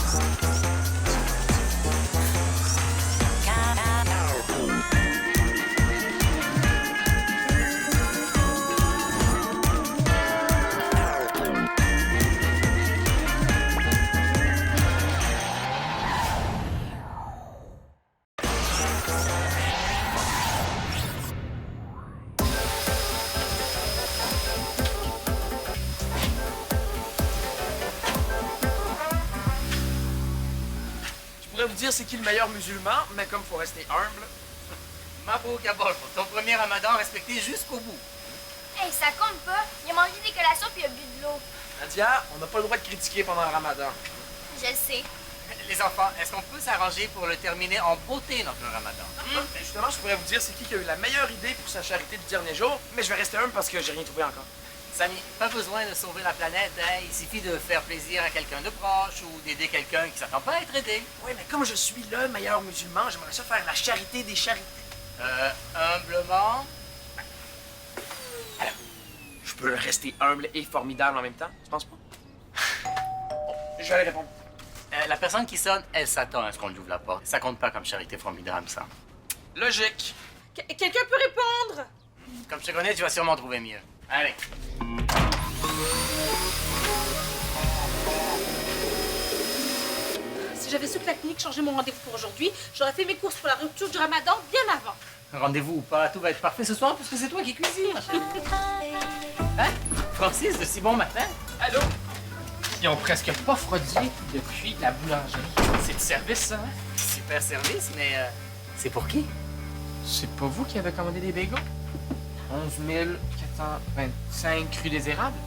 Je pourrais vous dire c'est qui le meilleur musulman, mais comme faut rester humble. Mabrouk Kabol, pour ton premier ramadan respecté jusqu'au bout. Hey, ça compte pas. Il a mangé des collations puis il a bu de l'eau. Nadia, on n'a pas le droit de critiquer pendant le ramadan. Je le sais. Les enfants, est-ce qu'on peut s'arranger pour le terminer en beauté, notre ramadan? Ben justement, je pourrais vous dire c'est qui a eu la meilleure idée pour sa charité du dernier jour, mais je vais rester humble parce que j'ai rien trouvé encore. Samy, pas besoin de sauver la planète, hein? Il suffit de faire plaisir à quelqu'un de proche ou d'aider quelqu'un qui s'attend pas à être aidé. Oui, mais comme je suis le meilleur musulman, j'aimerais ça faire la charité des charités. Humblement? Alors, je peux rester humble et formidable en même temps, tu penses pas? Bon, je vais aller répondre. La personne qui sonne, elle s'attend à ce qu'on lui ouvre la porte. Ça compte pas comme charité formidable, ça. Logique. Quelqu'un peut répondre? Comme je te connais, tu vas sûrement trouver mieux. Allez. Si j'avais su que la clinique changeait mon rendez-vous pour aujourd'hui, j'aurais fait mes courses pour la rupture du ramadan bien avant. Rendez-vous ou pas, tout va être parfait ce soir puisque c'est toi qui cuisines. Hein? Francis, de si bon matin? Allô? Ils ont presque pas fraudé depuis la boulangerie. C'est du service, ça, hein? Super service, mais c'est pour qui? C'est pas vous qui avez commandé des bagels? 11 425 crues des érables?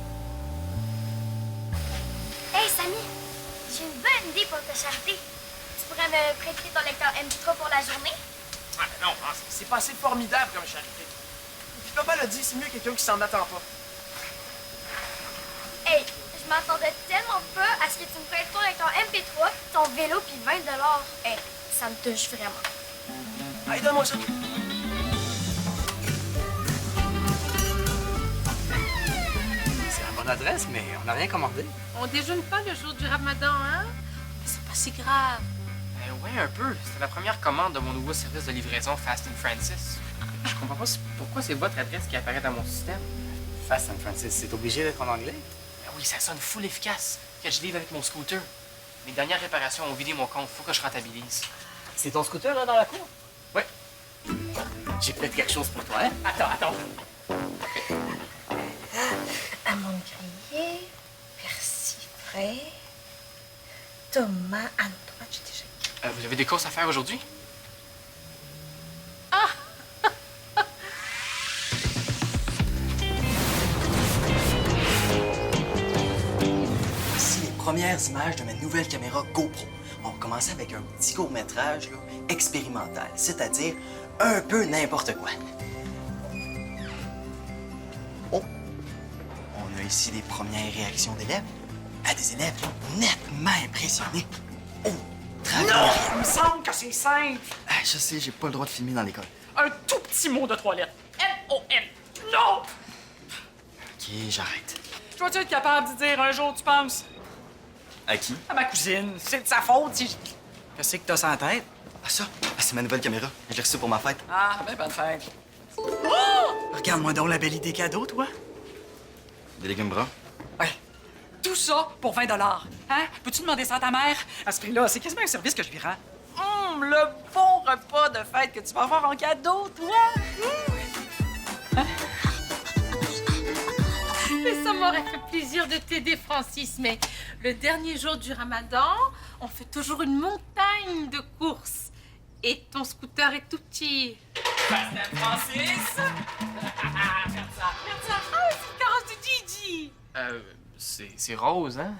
Hey, Samy, j'ai une bonne idée pour ta charité. Tu pourrais me prêter ton lecteur MP3 pour la journée? Ah, mais non, c'est pas assez formidable comme charité. Puis papa l'a dit, c'est mieux quelqu'un qui s'en attend pas. Hey, je m'attendais tellement pas à ce que tu me prêtes ton lecteur MP3, ton vélo puis 20 $. Hey, ça me touche vraiment. Allez, donne-moi ça. C'est la bonne adresse, mais on n'a rien commandé. On déjeune pas le jour du ramadan, hein? C'est pas si grave. Ouais, un peu. C'était la première commande de mon nouveau service de livraison Fast and Francis. Je comprends pas pourquoi c'est votre adresse qui apparaît dans mon système. Fast and Francis, c'est obligé d'être en anglais? Ben oui, ça sonne full efficace. Que je livre avec mon scooter. Mes dernières réparations ont vidé mon compte. Faut que je rentabilise. C'est ton scooter, là, dans la cour? Ouais. J'ai peut-être quelque chose pour toi, hein? Attends. Amandes grillées, persil frais, tomates, Antoine, j'ai déjà... Vous avez des courses à faire aujourd'hui? Voici les premières images de ma nouvelle caméra GoPro. On va commencer avec un petit court-métrage là, expérimental, c'est-à-dire un peu n'importe quoi. Oh! On a ici les premières réactions d'élèves. À des élèves nettement impressionnés. Oh! Très bien. Il me semble que c'est simple. Ah, je sais, j'ai pas le droit de filmer dans l'école. Un tout petit mot de toilette. N-O-N. Non! OK, j'arrête. Tu vas-tu être capable de dire un jour, tu penses? À qui? À ma cousine. C'est de sa faute si je... Qu'est-ce que t'as ça en tête? Ah, ça? Ah, c'est ma nouvelle caméra. Je l'ai reçue pour ma fête. Ah, ben bonne fête. Regarde-moi donc la belle idée cadeau, toi. Des légumes bruns. Ouais. Tout ça pour 20 $. Hein? Peux-tu demander ça à ta mère? À ce prix-là, c'est quasiment un service que je lui rends. Le bon repas de fête que tu vas avoir en cadeau, toi. Mais ça m'aurait fait plaisir de t'aider, Francis, mais le dernier jour du ramadan, on fait toujours une montagne de courses. Et ton scooter est tout petit. Francis. Regarde ça. Ah, c'est le carrosse de Gigi. C'est rose, hein?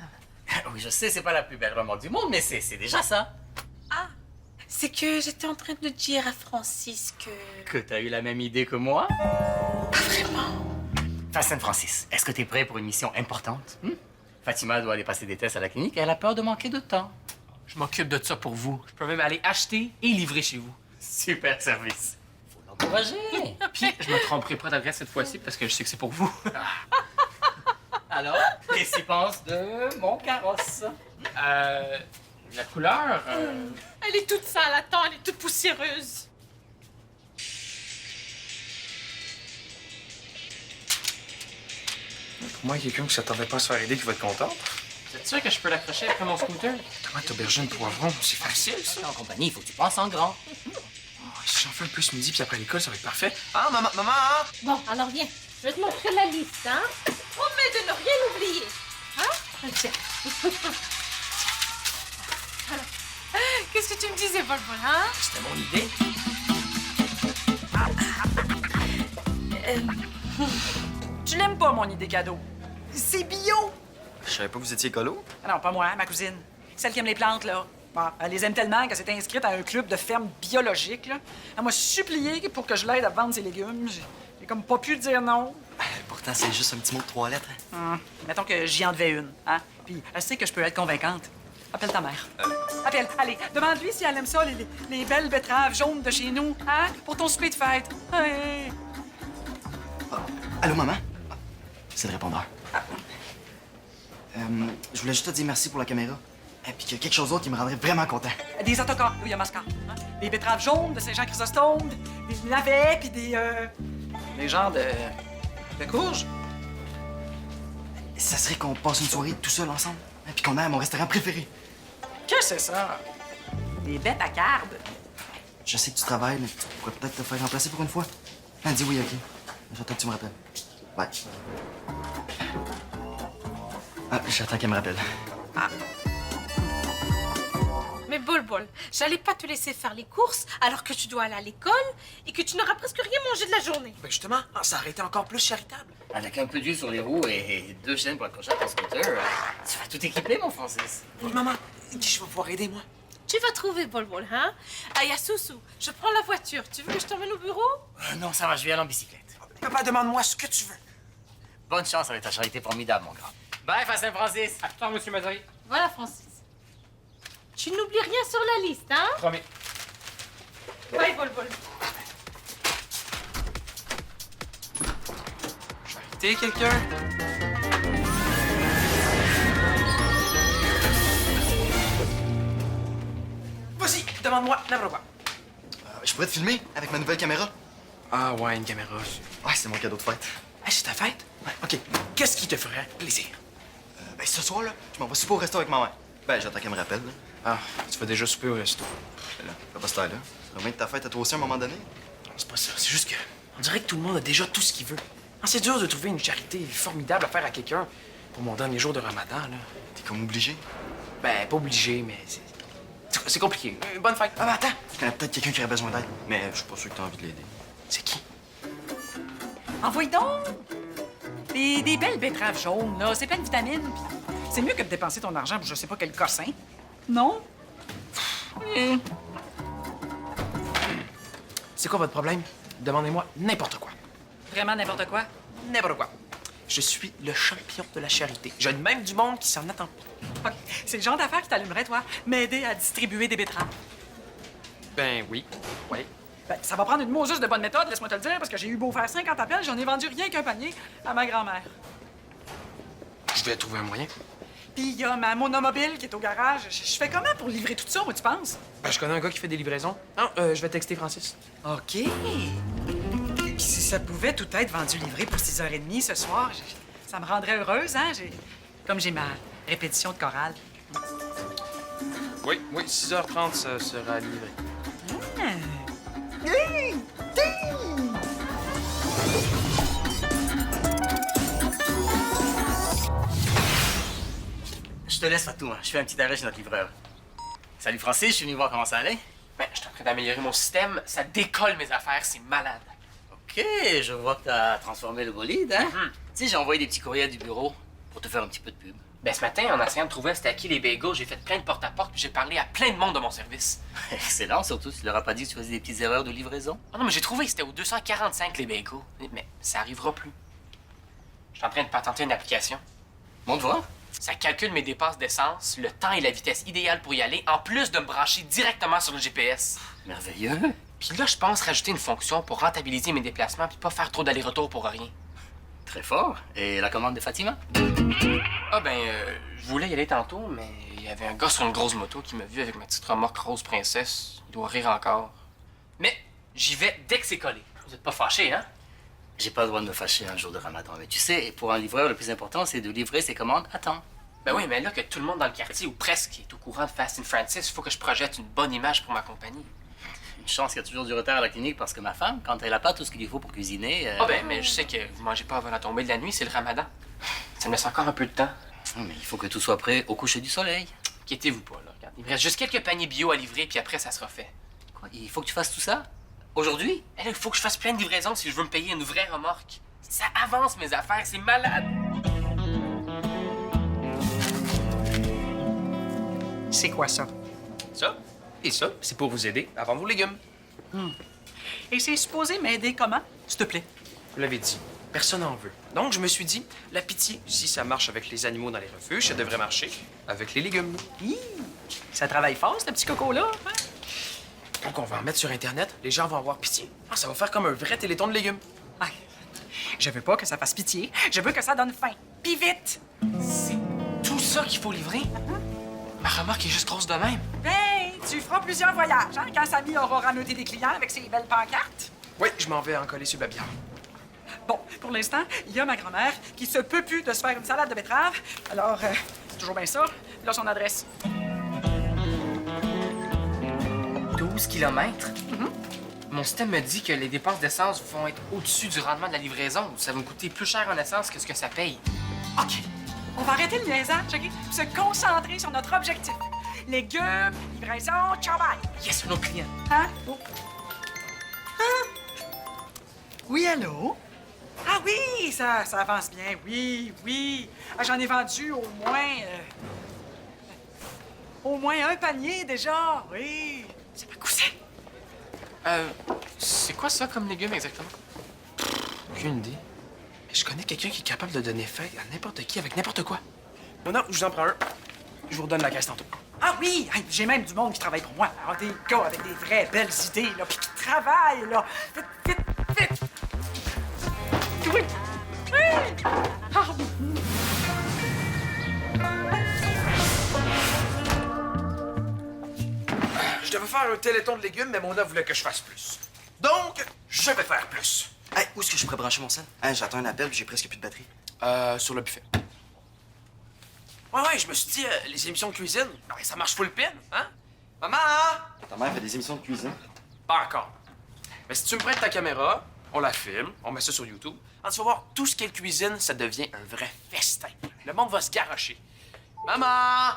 Oui, je sais, c'est pas la plus belle remorque du monde, mais c'est déjà ça. C'est que j'étais en train de dire à Francis que... Que t'as eu la même idée que moi? Pas vraiment. Fast and Francis, est-ce que t'es prêt pour une mission importante? Fatima doit aller passer des tests à la clinique et elle a peur de manquer de temps. Je m'occupe de ça pour vous. Je peux même aller acheter et livrer chez vous. Super service. Faut l'encourager. Puis, je me tromperai pas d'adresse cette fois-ci parce que je sais que c'est pour vous. Alors, qu'est-ce que tu penses de mon carrosse? La couleur, Elle est toute sale, attends, elle est toute poussiéreuse. Pour moi, quelqu'un qui s'attendait pas à se faire aider qui va être content. Vous êtes sûr que je peux l'accrocher après mon scooter? Tomate, aubergine, poivron, c'est facile, ça. En compagnie, il faut que tu penses en grand. Oh, si j'en fais un peu ce midi, puis après l'école, ça va être parfait. Ah, maman, hein? Bon, alors viens, je vais te montrer la liste, hein. Promets de ne rien oublier, hein. Tiens. Alors, qu'est-ce que tu me disais, Bol-Bol, hein? C'était mon idée. Tu l'aimes pas, mon idée cadeau? C'est bio! Je savais pas que vous étiez écolo. Ah non, pas moi, ma cousine. Celle qui aime les plantes, là. Bon, elle les aime tellement qu'elle s'est inscrite à un club de ferme biologique, là. Elle m'a supplié pour que je l'aide à vendre ses légumes. J'ai comme pas pu dire non. Pourtant, c'est juste un petit mot de 3 lettres. Mettons que j'y en devais une, hein? Puis elle sait que je peux être convaincante. Appelle ta mère. Appelle, allez, demande-lui si elle aime ça, les belles betteraves jaunes de chez nous, hein? Pour ton souper de fête. Hey. Allô, maman? C'est le répondeur. Je voulais juste te dire merci pour la caméra. Et puis qu'il y a quelque chose d'autre qui me rendrait vraiment content. Des autocars, oui, à Mascar. Hein? Des betteraves jaunes de Saint-Jean-Chrysostome, des navets, puis des genres de courges. Ça serait qu'on passe une soirée tout seul ensemble. Et puis qu'on aille à mon restaurant préféré. Qu'est-ce que c'est ça? Des bêtes à carbe. Je sais que tu travailles, mais tu pourrais peut-être te faire remplacer pour une fois. Ah, dis oui, OK. J'attends que tu me rappelles. Bye. Ah, j'attends qu'elle me rappelle. Mais Bol-Bol, j'allais pas te laisser faire les courses alors que tu dois aller à l'école et que tu n'auras presque rien mangé de la journée. Ben justement, ça aurait été encore plus charitable. Avec un peu d'huile sur les roues et 2 chaînes pour accrocher à ton scooter, tu vas tout équiper, mon Francis. Oui, maman, qui je vais pouvoir aider, moi? Tu vas trouver Bol-Bol, hein? Ah, y'a Soussou, je prends la voiture. Tu veux que je t'emmène au bureau? Non, ça va, je vais aller en bicyclette. Papa, demande-moi ce que tu veux. Bonne chance avec ta charité formidable, mon grand. Bye, Saint-Francis. Attends, monsieur Mazari. Voilà, Francis. Tu n'oublies rien sur la liste, hein? Promis. Bye, Bol-Bol. T'es quelqu'un? Vas-y, demande-moi n'importe quoi. Je pourrais te filmer avec ma nouvelle caméra? Ah ouais, une caméra. Ouais, c'est mon cadeau de fête. Hey, c'est ta fête? Ouais. OK. Qu'est-ce qui te ferait plaisir? Ben, ce soir, là, je m'en vais souper au resto avec ma mère. Ben, j'attends qu'elle me rappelle, là. Ah, tu vas déjà souper au resto. Ben là, fais pas ce temps-là. Ça va bien de ta fête à toi aussi à un moment donné. Non, c'est pas ça. C'est juste que on dirait que tout le monde a déjà tout ce qu'il veut. Ah, c'est dur de trouver une charité formidable à faire à quelqu'un pour mon dernier jour de Ramadan, là. T'es comme obligé. Ben, pas obligé, mais c'est compliqué. Bonne fête. Ah, ben attends. Je connais peut-être quelqu'un qui aurait besoin d'aide, mais je suis pas sûr que t'as envie de l'aider. C'est qui? Envoie donc! Des belles betteraves jaunes, là. C'est plein de vitamines. Puis c'est mieux que de dépenser ton argent pour je sais pas quel cossin. Non? C'est quoi votre problème? Demandez-moi n'importe quoi. Vraiment n'importe quoi? N'importe quoi. Je suis le champion de la charité. J'aide même du monde qui s'en attend pas. Ok, c'est le genre d'affaire qui t'allumerait, toi, m'aider à distribuer des betteraves. Ben oui. Oui. Ben, ça va prendre une Moses de bonne méthode, laisse-moi te le dire, parce que j'ai eu beau faire 50 appels, j'en ai vendu rien qu'un panier à ma grand-mère. Je vais trouver un moyen. Puis il y a ma monomobile qui est au garage. Je fais comment pour livrer tout ça, moi, tu penses? Ben, je connais un gars qui fait des livraisons. Non, je vais texter Francis. OK. Puis si ça pouvait tout être vendu livré pour 6h30 ce soir, ça me rendrait heureuse, hein? Comme j'ai ma répétition de chorale. Oui, 6h30, ça sera livré. Je te laisse, Fatou. Hein. Je fais un petit arrêt chez notre livreur. Salut, Francis. Je suis venu voir comment ça allait. Ben, je suis en train d'améliorer mon système. Ça décolle mes affaires, c'est malade. OK, je vois que t'as transformé le bolide, hein? Tu sais, j'ai envoyé des petits courriels du bureau pour te faire un petit peu de pub. Ben, ce matin, en essayant de trouver c'était à qui les bagels, j'ai fait plein de porte-à-porte puis j'ai parlé à plein de monde de mon service. Excellent, surtout si tu leur as pas dit que tu faisais des petites erreurs de livraison. Ah non, mais j'ai trouvé, c'était au 245 les bagels. Mais ça arrivera plus. Je suis en train de patenter une application. Montre voir. Ça calcule mes dépenses d'essence, le temps et la vitesse idéale pour y aller, en plus de me brancher directement sur le GPS. Merveilleux. Puis là, je pense rajouter une fonction pour rentabiliser mes déplacements puis pas faire trop d'aller-retour pour rien. Très fort. Et la commande de Fatima? Ah ben, je voulais y aller tantôt, mais il y avait un gars sur une grosse moto qui m'a vu avec ma petite remorque rose princesse. Il doit rire encore. Mais j'y vais dès que c'est collé. Vous êtes pas fâchés, hein? J'ai pas le droit de me fâcher un jour de Ramadan. Mais tu sais, pour un livreur, le plus important, c'est de livrer ses commandes à temps. Ben oui, mais là que tout le monde dans le quartier, ou presque, est au courant de Fast and Francis, il faut que je projette une bonne image pour ma compagnie. Une chance qu'il y a toujours du retard à la clinique parce que ma femme, quand elle a pas tout ce qu'il lui faut pour cuisiner... Ah ben, mais je sais que vous mangez pas avant la tombée de la nuit, c'est le Ramadan. Ça me laisse encore un peu de temps. Mais il faut que tout soit prêt au coucher du soleil. Inquiétez-vous pas, là. Regarde, il me reste juste quelques paniers bio à livrer, puis après, ça sera fait. Quoi? Il faut que tu fasses tout ça? Aujourd'hui? Eh là, il faut que je fasse plein de livraisons si je veux me payer une vraie remorque. Ça avance, mes affaires, c'est malade. C'est quoi ça? Ça et ça, c'est pour vous aider à vendre vos légumes. Et c'est supposé m'aider comment, s'il te plaît? Vous l'avez dit, personne n'en veut. Donc, je me suis dit, la pitié, si ça marche avec les animaux dans les refuges, ça devrait marcher avec les légumes. Hi! Ça travaille fort, ce petit coco-là. Hein? Donc, on va en mettre sur Internet, les gens vont avoir pitié. Ah, ça va faire comme un vrai téléthon de légumes. Ah, je veux pas que ça fasse pitié. Je veux que ça donne faim. Puis vite! C'est tout ça qu'il faut livrer? Ma remorque est juste grosse de même. Ben, tu feras plusieurs voyages, hein, quand Samy aura rameuté des clients avec ses belles pancartes. Oui, je m'en vais en coller sur le babillard. Bon, pour l'instant, il y a ma grand-mère qui se peut plus de se faire une salade de betterave. Alors, c'est toujours bien ça. Là, son adresse. 12 kilomètres? Mon système me dit que les dépenses d'essence vont être au-dessus du rendement de la livraison. Ça va me coûter plus cher en essence que ce que ça paye. OK. On va arrêter le niaisage, OK? Se concentrer sur notre objectif. Légumes, livraison, ciao bye. Yes, nos clients. Hein? Oh. Ah. Oui, allô? Ah oui, ça avance bien. Oui, oui. Ah, j'en ai vendu au moins un panier déjà. Oui. C'est ma cousine. C'est quoi ça comme légumes exactement? Aucune idée. Mais je connais quelqu'un qui est capable de donner faim à n'importe qui avec n'importe quoi. Non, non, je vous en prends un. Je vous redonne la caisse tantôt. Ah oui, hey, j'ai même du monde qui travaille pour moi. Alors, des gars avec des vraies belles idées, là, puis qui travaillent, là. Vite, vite, vite. Oui. Oui. Ah. Je devais faire un téléthon de légumes, mais mon œuvre voulait que je fasse plus. Donc, je vais faire plus. Hey, où est-ce que je pourrais brancher mon sel? Hein, j'attends un appel puis j'ai presque plus de batterie. Sur le buffet. Ouais, je me suis dit, les émissions de cuisine, non, mais ça marche full pin, hein? Maman! Ta mère fait des émissions de cuisine. Pas encore. Mais si tu me prêtes ta caméra, on la filme, on met ça sur YouTube. Quand tu vas voir tout ce qu'est cuisine, ça devient un vrai festin. Le monde va se garrocher. Maman!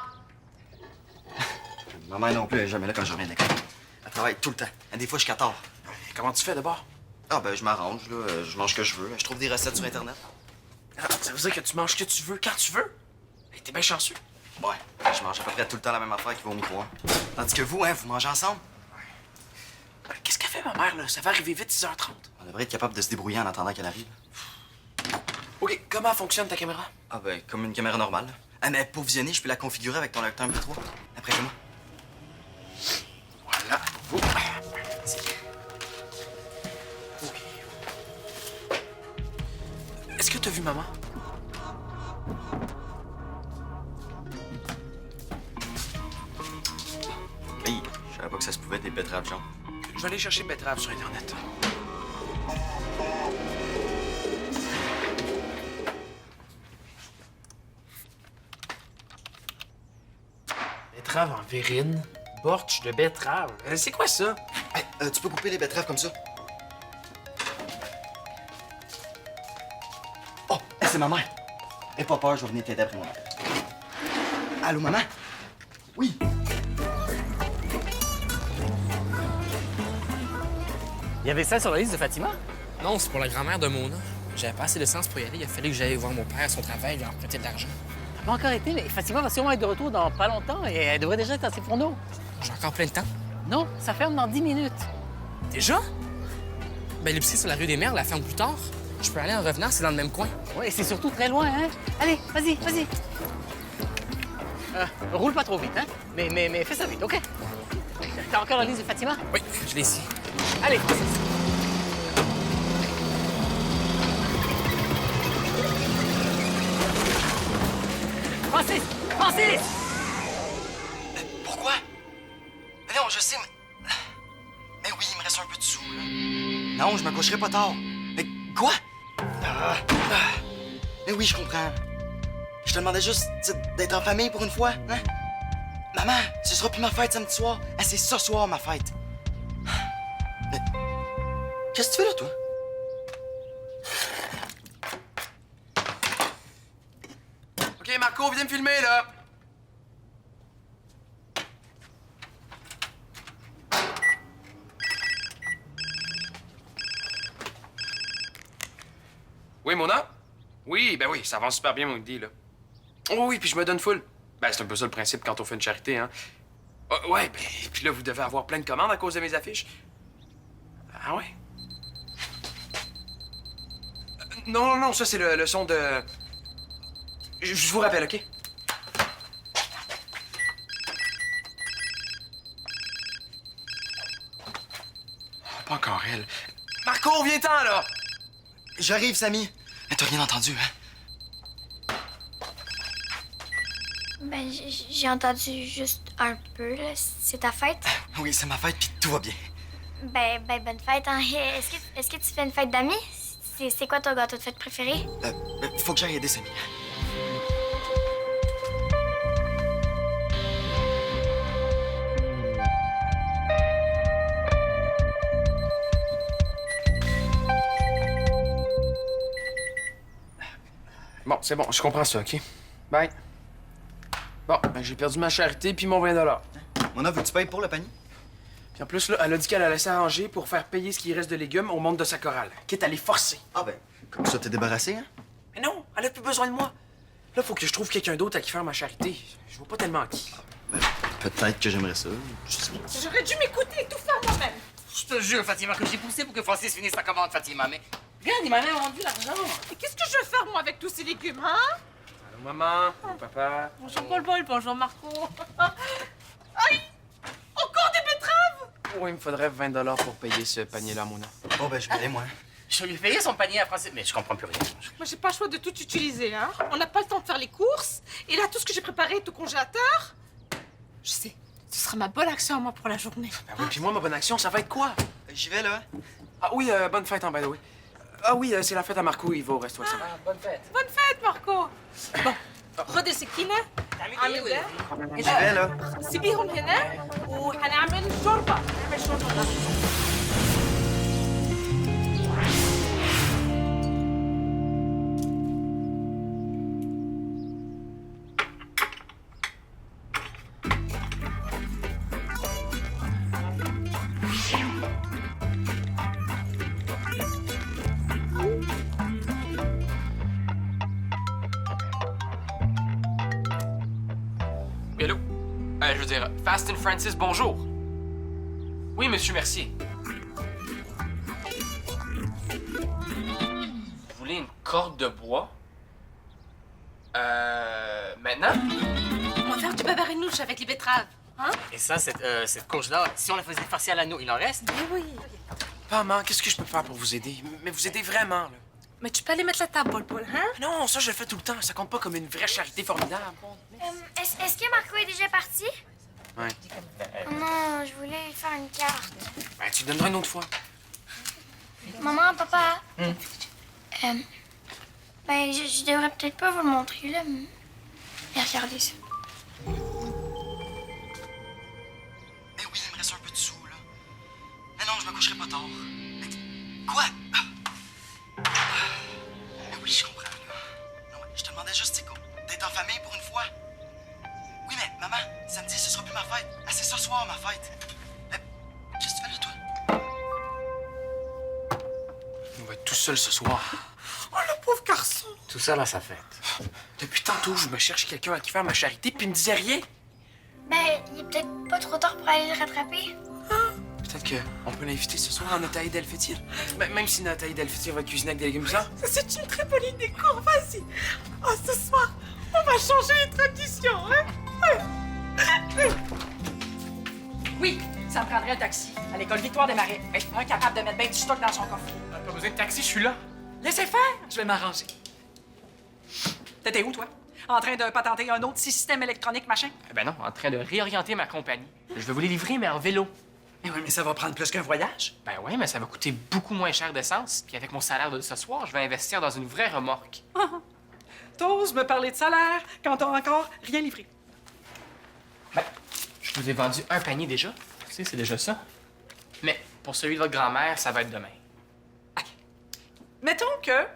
Ma mère non plus, elle est jamais là quand je reviens de l'école. Elle travaille tout le temps. Et des fois, je catore. Comment tu fais d'abord? Ah, ben, je m'arrange, là. Je mange ce que je veux. Je trouve des recettes sur Internet. Ah, ça veut dire que tu manges ce que tu veux, quand tu veux? Hey, t'es bien chanceux. Ouais, je mange à peu près tout le temps la même affaire qui va au micro-ondes. Tandis que vous, hein, vous mangez ensemble. Qu'est-ce qu'elle fait, ma mère, là? Ça va arriver vite, 6h30. On devrait être capable de se débrouiller en attendant qu'elle arrive. OK, comment fonctionne ta caméra? Ah, ben, comme une caméra normale. Ah, mais pour visionner, je peux la configurer avec ton lecteur MP3. Après moi. Voilà, pour vous. Merci. OK. Est-ce que t'as vu maman? Hey, je savais pas que ça se pouvait être des betteraves jaunes. Je vais aller chercher betterave sur Internet. Betterave en verrine, bortsch de betterave. C'est quoi ça? Hey, tu peux couper les betteraves comme ça? Oh, hey, c'est ma mère. Aie pas peur, je vais venir t'aider après moi. Allô, maman? Oui. Il y avait ça sur la liste de Fatima? Non, c'est pour la grand-mère de Mona. J'avais pas assez d'essence pour y aller. Il a fallu que j'aille voir mon père à son travail, lui emprunter de l'argent. Elle n'a pas encore été, mais Fatima va sûrement être de retour dans pas longtemps et elle devrait déjà être dans ses fourneaux. J'ai encore plein de temps. Non, ça ferme dans 10 minutes. Déjà? Ben, l'épicerie sur la rue des Mères la ferme plus tard. Je peux aller en revenant, c'est dans le même coin. Oui, c'est surtout très loin, hein? Allez, vas-y, vas-y. Roule pas trop vite, hein? Mais fais ça vite, OK? T'as encore la liste de Fatima? Oui, je l'ai ici. Allez. Francis! Francis! Pourquoi? Mais non, je sais, mais oui, il me reste un peu de sous, là. Non, je me coucherai pas tard. Mais quoi? Mais oui, je comprends. Je te demandais juste d'être en famille pour une fois, hein? Maman, ce sera plus ma fête samedi soir. Ah, c'est ce soir, ma fête. Mais... Qu'est-ce que tu fais là, toi? OK, Marco, viens me filmer, là. Oui, Mona? Oui, ben oui, ça avance super bien, mon idée, là. Oh oui, puis je me donne full. Ben, c'est un peu ça le principe quand on fait une charité, hein. Ouais, ben, puis là, vous devez avoir plein de commandes à cause de mes affiches. Ah ouais? Non, non, ça, c'est le son de... Je vous rappelle, OK? Oh, pas encore elle. Marco, viens-t'en, là! J'arrive, Samy. Mais t'as rien entendu, hein? Ben, j'ai entendu juste un peu, là. C'est ta fête? Oui, c'est ma fête, puis tout va bien. Ben, bonne fête, hein. Est-ce que tu fais une fête d'amis? C'est quoi ton gâteau de fête préféré? Faut que j'aille aider Samy. Bon, c'est bon, je comprends ça, OK? Bye. Bon, ben j'ai perdu ma charité puis mon 20 $. Mona, veux que tu payes pour le panier? Puis en plus, là, elle a dit qu'elle allait s'arranger pour faire payer ce qui reste de légumes au monde de sa chorale. Quitte à les forcer. Ah ben, comme ça, t'es débarrassé, hein? Mais non, elle a plus besoin de moi. Là, faut que je trouve quelqu'un d'autre à qui faire ma charité. Je vois pas tellement qui. Ben, peut-être que j'aimerais ça. Je sais pas. J'aurais dû m'écouter et tout faire moi-même. Je te jure, Fatima, que j'ai poussé pour que Francis finisse sa commande, Fatima, mais... Regarde, il m'a même rendu l'argent. Et qu'est-ce que je vais faire, moi, avec tous ces légumes, hein? Allô, maman? Allô, papa? Bonjour, Paul, bonjour, Marco. Aïe! Encore des betteraves! Oui, il me faudrait 20 $ pour payer ce panier-là, Mona. Bon, ben, je vais aller, moi. Je lui ai payé son panier à Francis, mais je comprends plus rien. Moi, j'ai pas le choix de tout utiliser, hein. On n'a pas le temps de faire les courses. Et là, tout ce que j'ai préparé est au congélateur. Je sais, ce sera ma bonne action à moi pour la journée. Ben oui, puis moi, ma bonne action, ça va être quoi? J'y vais, là. Ah oui, bonne fête, en by the way. Ah oui, c'est la fête à Marco, il va au resto. Bonne fête. Bonne fête, Marco. Bon, رد السكينة عامل J'y vais, là. سيبيهم هنا وهنعمل شوربة. نعمل شوربة. Hello? Je veux dire, Fast and Francis, bonjour. Oui, monsieur Mercier. Vous voulez une corde de bois? Maintenant? On va faire du babarinouche avec les betteraves. Hein? Et ça, cette courge-là, si on la faisait farcer à l'anneau, il en reste? Eh oui. Maman, qu'est-ce que je peux faire pour vous aider? Mais vous aider vraiment, là. Mais tu peux aller mettre la table, Paul, hein? Non, ça, je le fais tout le temps. Ça compte pas comme une vraie charité formidable. Est-ce que Marco est déjà parti? Ouais. Oh non, je voulais faire une carte. Ben, tu le donneras une autre fois. Maman, papa. Ben, je devrais peut-être pas vous le montrer, là. Mais regardez ça. Mais oui, il me reste un peu de sous, là. Mais non, je me coucherai pas tard. Mais quoi? Mais oui, je comprends, là. Non, je te demandais juste, c'est quoi? D'être en famille pour une fois? Oui, mais maman, samedi, ce sera plus ma fête. Ah, c'est ce soir, ma fête. Qu'est-ce que tu fais là, toi? On va être tout seul ce soir. Oh, le pauvre garçon. Tout ça, là, ça fête. Depuis tantôt, je me cherche quelqu'un à qui faire ma charité, puis il me disait rien. Ben, il est peut-être pas trop tard pour aller le rattraper. Peut-être qu'on peut l'inviter ce soir à Nathalie El Fétir. Même si Nathalie El Fétir va cuisiner avec des légumes blancs. Ça, c'est une très bonne idée, cours, vas-y. Oh, ce soir, on va changer les traditions, hein? Oui, ça me prendrait un taxi à l'école Victoire des Marais. Incapable de mettre bien du stock dans son coffre. Pas besoin de taxi, je suis là. Laissez faire, je vais m'arranger. T'étais où, toi? En train de patenter un autre système électronique, machin? Eh ben non, en train de réorienter ma compagnie. Je vais vous les livrer, mais en vélo. Eh oui, mais ça va prendre plus qu'un voyage. Ben ouais, mais ça va coûter beaucoup moins cher d'essence. Puis avec mon salaire de ce soir, je vais investir dans une vraie remorque. T'oses me parler de salaire quand t'as encore rien livré. Ben, je vous ai vendu un panier déjà. Tu sais, c'est déjà ça. Mais pour celui de votre grand-mère, ça va être demain. Mettons que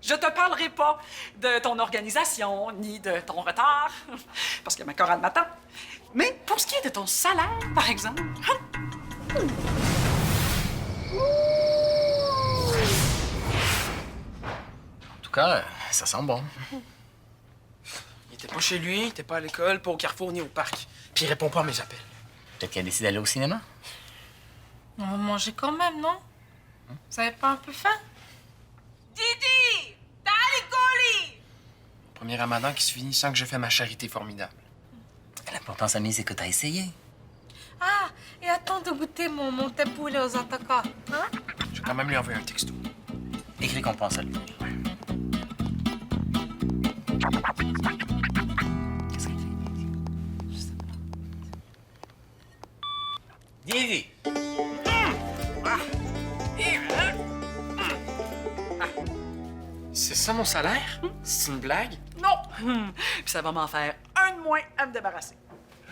je te parlerai pas de ton organisation ni de ton retard, parce que ma chorale m'attend. Mais pour ce qui est de ton salaire, par exemple... En tout cas, ça sent bon. Il était pas chez lui, il était pas à l'école, pas au carrefour ni au parc. Puis il répond pas à mes appels. Peut-être qu'elle décide d'aller au cinéma. On va manger quand même, non? Vous avez pas un peu faim? Didi! Dali Goli! Premier ramadan qui se finit sans que je fais ma charité formidable. L'important, Samy, c'est que t'as essayé. Ah, et attends de goûter mon taboulé aux attaquants. Hein? Je vais quand même lui envoyer un texto. Écris qu'on pense à lui. Qu'est-ce qu'il fait? Didi! C'est ça mon salaire? C'est une blague? Non! Puis ça va m'en faire un de moins à me débarrasser.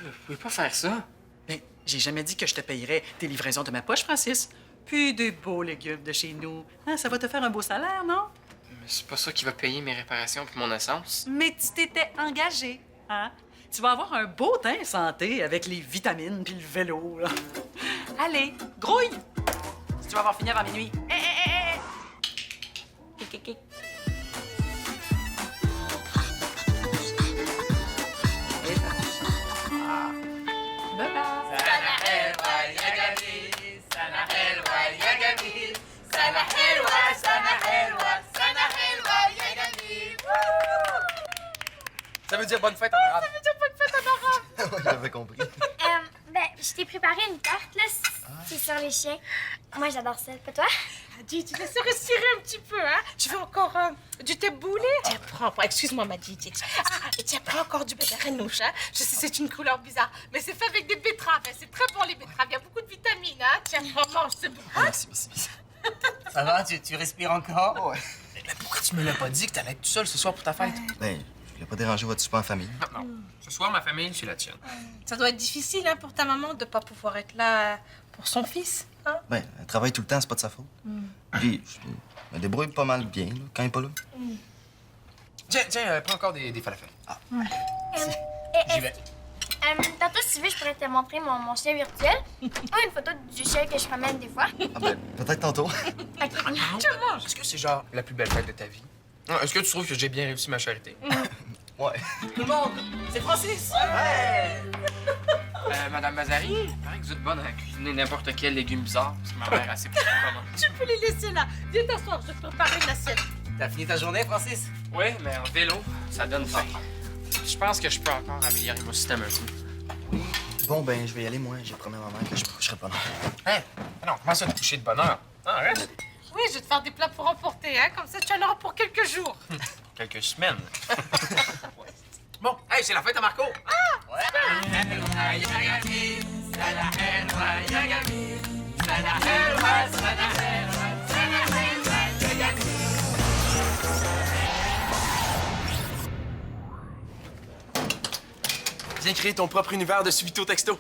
Vous pouvez pas faire ça. Mais j'ai jamais dit que je te payerais tes livraisons de ma poche, Francis. Puis des beaux légumes de chez nous. Hein, ça va te faire un beau salaire, non? Mais c'est pas ça qui va payer mes réparations puis mon essence. Mais tu t'étais engagé, hein? Tu vas avoir un beau teint santé avec les vitamines puis le vélo, là. Allez, grouille! Si tu vas avoir fini avant minuit. Hé, hé, hé, hé! Hé, hé, hé. Ça veut dire bonne fête en arabe. Ouais, j'avais compris. Ben, je t'ai préparé une carte, là. C'est sur les chiens. Moi, j'adore ça. Pas toi? Didi, laisse respirer un petit peu, hein? Je veux encore du taboulé. Tiens, prends. Excuse-moi, ma Didi. Ah, et tiens, prends encore du bétarenouche, hein? Je sais, c'est une couleur bizarre, mais c'est fait avec des betteraves. Hein. C'est très bon, les betteraves. Il y a beaucoup de vitamines, hein? Tiens, mange, c'est bon. Merci. Ça va? Tu respires encore? Ouais. Mais pourquoi tu me l'as pas dit que t'allais être tout seul ce soir pour ta fête? Ben, je voulais pas déranger votre souper en famille. Non. Ce soir, ma famille, c'est la tienne. Ça doit être difficile, hein, pour ta maman de pas pouvoir être là pour son fils, hein? Ben, elle travaille tout le temps, c'est pas de sa faute. Puis, je me débrouille pas mal bien, là, quand il est pas là. Tiens, prends encore des falafels. J'y vais. Tantôt, si tu veux, je pourrais te montrer mon chien virtuel. Ou une photo du chien que je promène des fois. Ah ben, peut-être tantôt. OK. Est-ce que c'est genre la plus belle fête de ta vie? Est-ce que tu trouves que j'ai bien réussi ma charité? Ouais. Tout le monde, c'est Francis! Madame Mazari, il paraît que vous êtes bonne à cuisiner n'importe quel légume bizarre, parce que ma mère a assez plus comment. Tu peux les laisser là. Viens t'asseoir, je vais te préparer une assiette. T'as fini ta journée, Francis? Oui, mais en vélo, ça donne faim. Je pense que je peux encore améliorer mon système un peu. Bon, ben, je vais y aller, moi. J'ai promis à ma mère que je me coucherai pas non. Hein? Non, comment ça te coucher de bonne heure? Ah, reste. Oui, je vais te faire des plats pour emporter, hein? Comme ça, tu en auras pour quelques jours. Quelques semaines. Bon, hey, c'est la fête à Marco! Viens créer ton propre univers de subito texto.